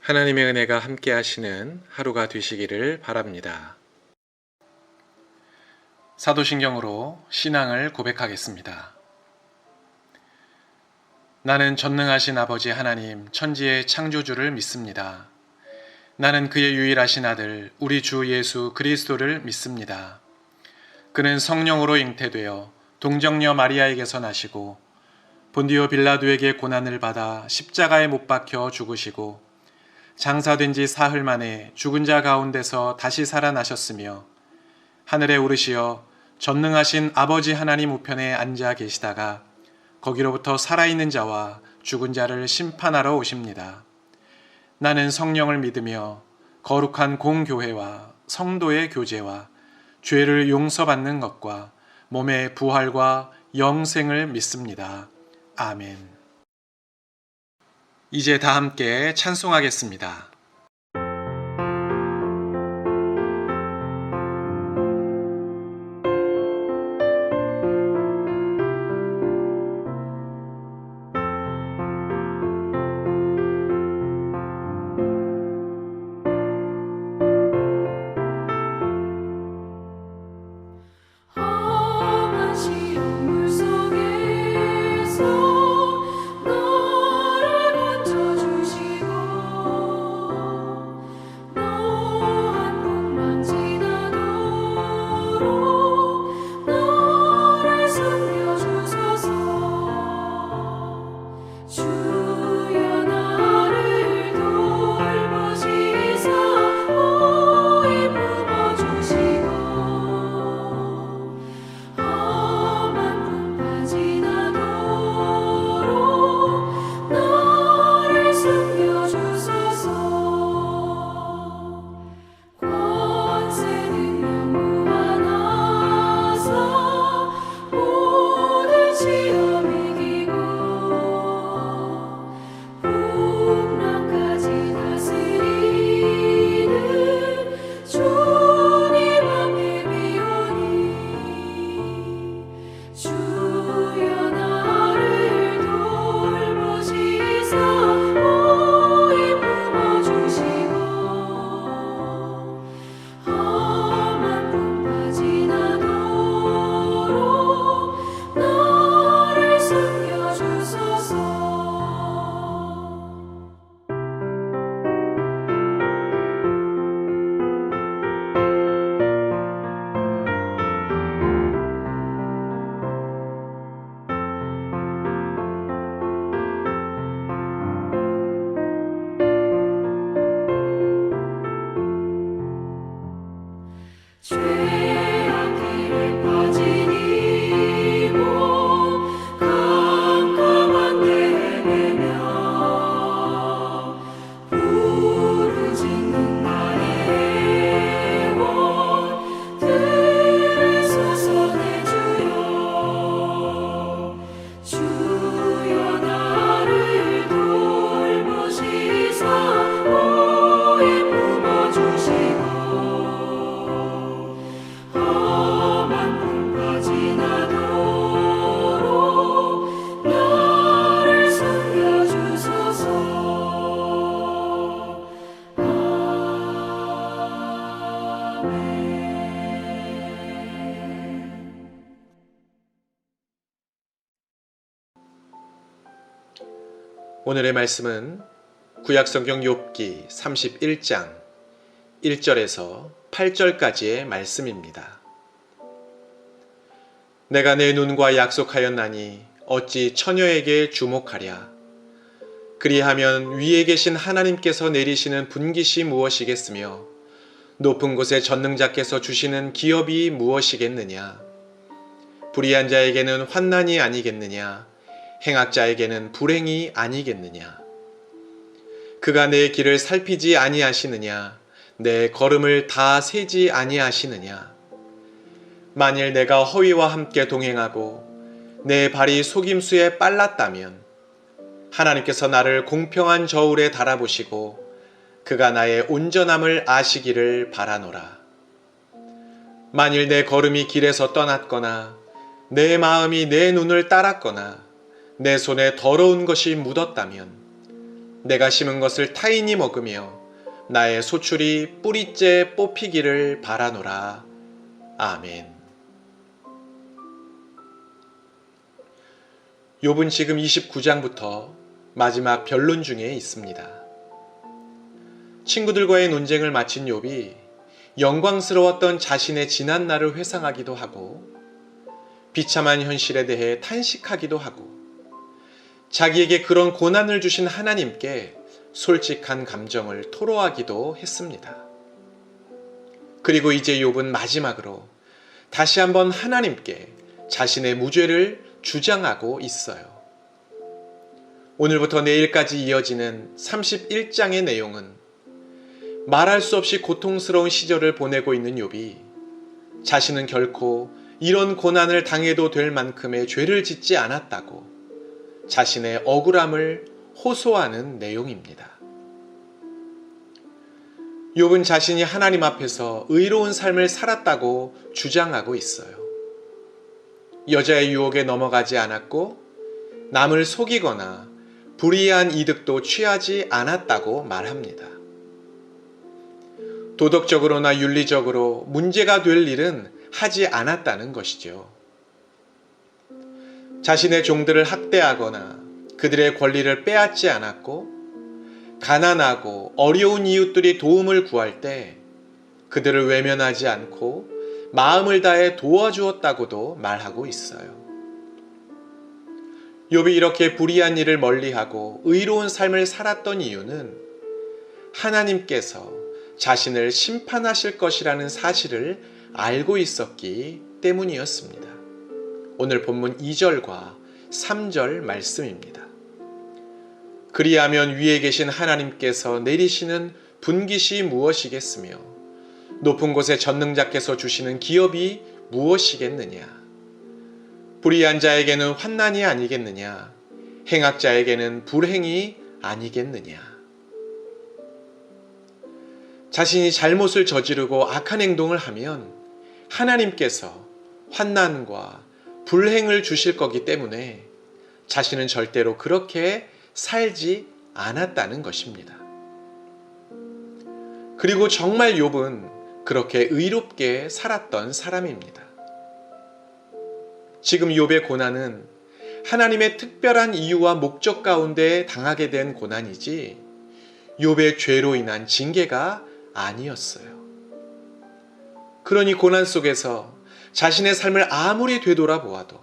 하나님의 은혜가 함께 하시는 하루가 되시기를 바랍니다. 사도신경으로 신앙을 고백하겠습니다. 나는 전능하신 아버지 하나님 천지의 창조주를 믿습니다. 나는 그의 유일하신 아들 우리 주 예수 그리스도를 믿습니다. 그는 성령으로 잉태되어 동정녀 마리아에게서 나시고 본디오 빌라도에게 고난을 받아 십자가에 못 박혀 죽으시고 장사된 지 사흘 만에 죽은 자 가운데서 다시 살아나셨으며 하늘에 오르시어 전능하신 아버지 하나님 우편에 앉아 계시다가 거기로부터 살아있는 자와 죽은 자를 심판하러 오십니다. 나는 성령을 믿으며 거룩한 공교회와 성도의 교제와 죄를 용서받는 것과 몸의 부활과 영생을 믿습니다. 아멘. 이제 다 함께 찬송하겠습니다. 오늘의 말씀은 구약성경 욥기 31장 1절에서 8절까지의 말씀입니다. 내가 내 눈과 약속하였나니 어찌 처녀에게 주목하랴. 그리하면 위에 계신 하나님께서 내리시는 분깃이 무엇이겠으며 높은 곳에 전능자께서 주시는 기업이 무엇이겠느냐. 불의한 자에게는 환난이 아니겠느냐. 행악자에게는 불행이 아니겠느냐. 그가 내 길을 살피지 아니하시느냐. 내 걸음을 다 세지 아니하시느냐. 만일 내가 허위와 함께 동행하고 내 발이 속임수에 빨랐다면 하나님께서 나를 공평한 저울에 달아보시고 그가 나의 온전함을 아시기를 바라노라. 만일 내 걸음이 길에서 떠났거나 내 마음이 내 눈을 따랐거나 내 손에 더러운 것이 묻었다면 내가 심은 것을 타인이 먹으며 나의 소출이 뿌리째 뽑히기를 바라노라. 아멘. 욥은 지금 29장부터 마지막 변론 중에 있습니다. 친구들과의 논쟁을 마친 욥이 영광스러웠던 자신의 지난 날을 회상하기도 하고 비참한 현실에 대해 탄식하기도 하고 자기에게 그런 고난을 주신 하나님께 솔직한 감정을 토로하기도 했습니다. 그리고 이제 욥은 마지막으로 다시 한번 하나님께 자신의 무죄를 주장하고 있어요. 오늘부터 내일까지 이어지는 31장의 내용은 말할 수 없이 고통스러운 시절을 보내고 있는 욥이 자신은 결코 이런 고난을 당해도 될 만큼의 죄를 짓지 않았다고 자신의 억울함을 호소하는 내용입니다. 욥은 자신이 하나님 앞에서 의로운 삶을 살았다고 주장하고 있어요. 여자의 유혹에 넘어가지 않았고 남을 속이거나 불이한 이득도 취하지 않았다고 말합니다. 도덕적으로나 윤리적으로 문제가 될 일은 하지 않았다는 것이죠. 자신의 종들을 학대하거나 그들의 권리를 빼앗지 않았고 가난하고 어려운 이웃들이 도움을 구할 때 그들을 외면하지 않고 마음을 다해 도와주었다고도 말하고 있어요. 욥이 이렇게 불의한 일을 멀리하고 의로운 삶을 살았던 이유는 하나님께서 자신을 심판하실 것이라는 사실을 알고 있었기 때문이었습니다. 오늘 본문 2절과 3절 말씀입니다. 그리하면 위에 계신 하나님께서 내리시는 분깃이 무엇이겠으며 높은 곳에 전능자께서 주시는 기업이 무엇이겠느냐. 불의한 자에게는 환난이 아니겠느냐. 행악자에게는 불행이 아니겠느냐. 자신이 잘못을 저지르고 악한 행동을 하면 하나님께서 환난과 불행을 주실 거기 때문에 자신은 절대로 그렇게 살지 않았다는 것입니다. 그리고 정말 욥은 그렇게 의롭게 살았던 사람입니다. 지금 욥의 고난은 하나님의 특별한 이유와 목적 가운데 당하게 된 고난이지 욥의 죄로 인한 징계가 아니었어요. 그러니 고난 속에서 자신의 삶을 아무리 되돌아보아도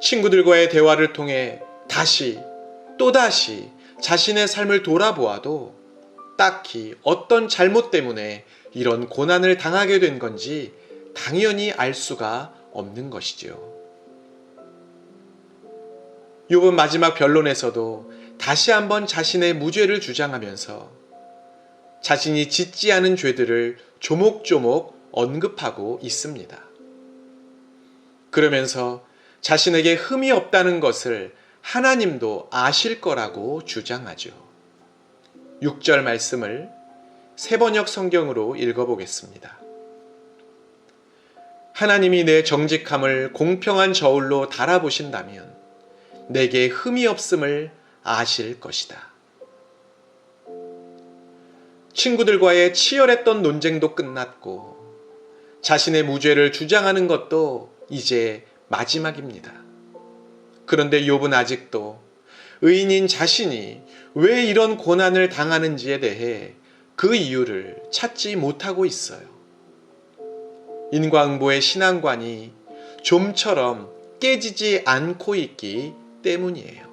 친구들과의 대화를 통해 다시 또다시 자신의 삶을 돌아보아도 딱히 어떤 잘못 때문에 이런 고난을 당하게 된 건지 당연히 알 수가 없는 것이지요. 욥은 마지막 변론에서도 다시 한번 자신의 무죄를 주장하면서 자신이 짓지 않은 죄들을 조목조목 언급하고 있습니다. 그러면서 자신에게 흠이 없다는 것을 하나님도 아실 거라고 주장하죠. 6절 말씀을 새번역 성경으로 읽어보겠습니다. 하나님이 내 정직함을 공평한 저울로 달아보신다면 내게 흠이 없음을 아실 것이다. 친구들과의 치열했던 논쟁도 끝났고 자신의 무죄를 주장하는 것도 이제 마지막입니다. 그런데 욥은 아직도 의인인 자신이 왜 이런 고난을 당하는지에 대해 그 이유를 찾지 못하고 있어요. 인과응보의 신앙관이 좀처럼 깨지지 않고 있기 때문이에요.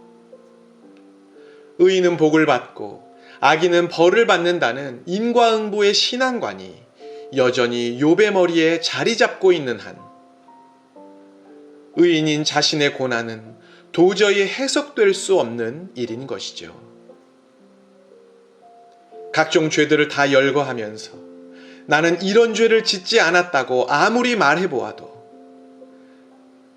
의인은 복을 받고 악인은 벌을 받는다는 인과응보의 신앙관이 여전히 욥의 머리에 자리 잡고 있는 한 의인인 자신의 고난은 도저히 해석될 수 없는 일인 것이죠. 각종 죄들을 다 열거하면서 나는 이런 죄를 짓지 않았다고 아무리 말해보아도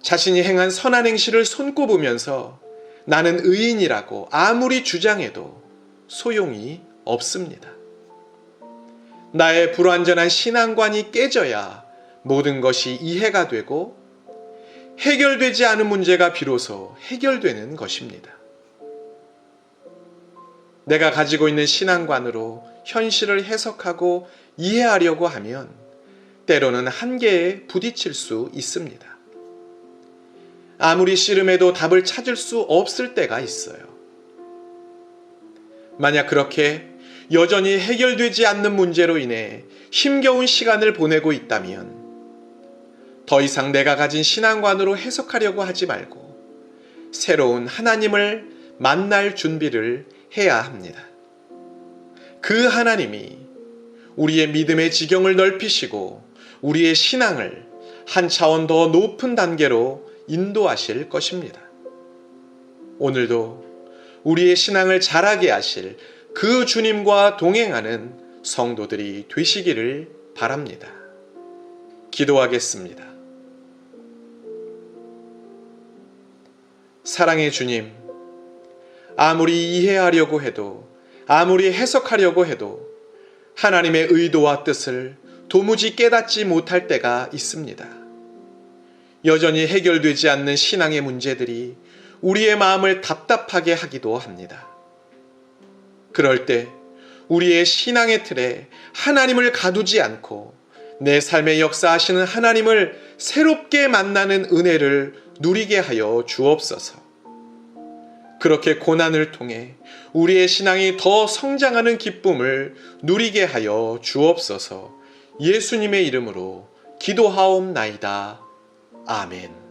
자신이 행한 선한 행실을 손꼽으면서 나는 의인이라고 아무리 주장해도 소용이 없습니다. 나의 불완전한 신앙관이 깨져야 모든 것이 이해가 되고 해결되지 않은 문제가 비로소 해결되는 것입니다. 내가 가지고 있는 신앙관으로 현실을 해석하고 이해하려고 하면 때로는 한계에 부딪힐 수 있습니다. 아무리 씨름해도 답을 찾을 수 없을 때가 있어요. 만약 그렇게 여전히 해결되지 않는 문제로 인해 힘겨운 시간을 보내고 있다면 더 이상 내가 가진 신앙관으로 해석하려고 하지 말고 새로운 하나님을 만날 준비를 해야 합니다. 그 하나님이 우리의 믿음의 지경을 넓히시고 우리의 신앙을 한 차원 더 높은 단계로 인도하실 것입니다. 오늘도 우리의 신앙을 자라게 하실 그 주님과 동행하는 성도들이 되시기를 바랍니다. 기도하겠습니다. 사랑의 주님, 아무리 이해하려고 해도 아무리 해석하려고 해도 하나님의 의도와 뜻을 도무지 깨닫지 못할 때가 있습니다. 여전히 해결되지 않는 신앙의 문제들이 우리의 마음을 답답하게 하기도 합니다. 그럴 때 우리의 신앙의 틀에 하나님을 가두지 않고 내 삶에 역사하시는 하나님을 새롭게 만나는 은혜를 누리게 하여 주옵소서. 그렇게 고난을 통해 우리의 신앙이 더 성장하는 기쁨을 누리게 하여 주옵소서. 예수님의 이름으로 기도하옵나이다. 아멘.